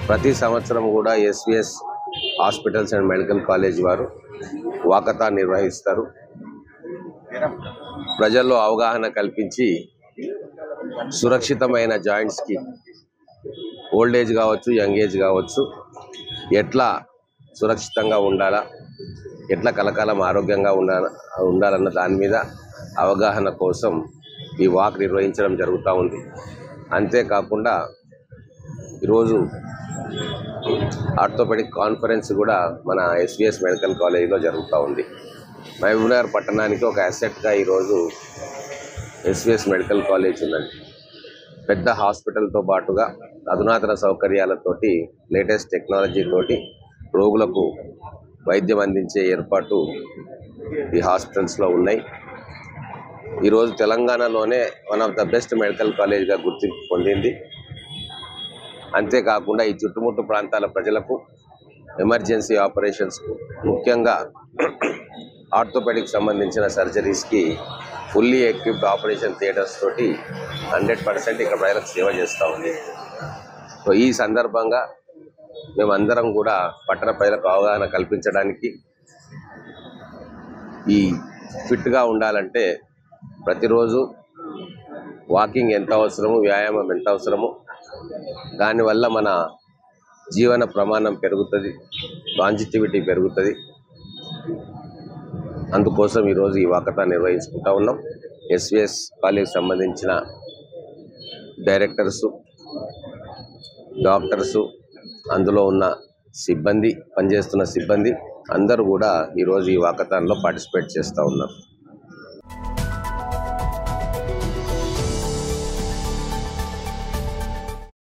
ప్రతి సంవత్సరం కూడా SVS hospitals and medical college వారు వాకథాన్ నిర్వహిస్తారు. ప్రజల్లో అవగాహన కల్పించి సురక్షితమైన జాయింట్స్కి ఓల్డ్ ఏజ్ కావచ్చు, యంగ్ ఏజ్ కావచ్చు, ఎట్లా సురక్షితంగా ఉండాలా, ఎట్లా కలకాలం ఆరోగ్యంగా ఉండాలన్న దాని మీద అవగాహన కోసం ఈ వాక్ నిర్వహించడం జరుగుతూ ఉంది. అంతేకాకుండా ఈరోజు ఆర్థోపెడిక్ కాన్ఫరెన్స్ కూడా మన ఎస్విఎస్ మెడికల్ కాలేజీలో జరుగుతూ ఉంది. మహబూబ్నగర్ పట్టణానికి ఒక అసెట్గా ఈరోజు ఎస్విఎస్ మెడికల్ కాలేజ్ ఉన్నది. పెద్ద హాస్పిటల్తో పాటుగా అధునాతన సౌకర్యాలతోటి, లేటెస్ట్ టెక్నాలజీతోటి రోగులకు వైద్యం అందించే ఏర్పాటు ఈ హాస్పిటల్స్లో ఉన్నాయి. ఈరోజు తెలంగాణలోనే one of the best medical కాలేజ్గా గుర్తింపు పొందింది. అంతేకాకుండా ఈ చుట్టుముట్టు ప్రాంతాల ప్రజలకు ఎమర్జెన్సీ ఆపరేషన్స్కు, ముఖ్యంగా ఆర్థోపెడిక్ సంబంధించిన సర్జరీస్కి ఫుల్లీ ఎక్విప్డ్ ఆపరేషన్ థియేటర్స్ తోటి 100% ఇక్కడ ప్రజలకు సేవ చేస్తూ ఉంది. సో ఈ సందర్భంగా మేమందరం కూడా పట్టణ ప్రజలకు అవగాహన కల్పించడానికి, ఈ ఫిట్గా ఉండాలంటే ప్రతిరోజు వాకింగ్ ఎంత అవసరము, వ్యాయామం ఎంత అవసరము, దానివల్ల మన జీవన ప్రమాణం పెరుగుతుంది, లాంజిటివిటీ పెరుగుతుంది. అందుకోసం ఈరోజు ఈ వాకథాన్ నిర్వహించుకుంటా ఉన్నాం. ఎస్విఎస్ కాలేజ్ సంబంధించిన డైరెక్టర్సు, డాక్టర్సు, అందులో ఉన్న సిబ్బంది, పనిచేస్తున్న సిబ్బంది అందరూ కూడా ఈరోజు ఈ వాకథాన్లో పార్టిసిపేట్ చేస్తూ ఉన్నారు.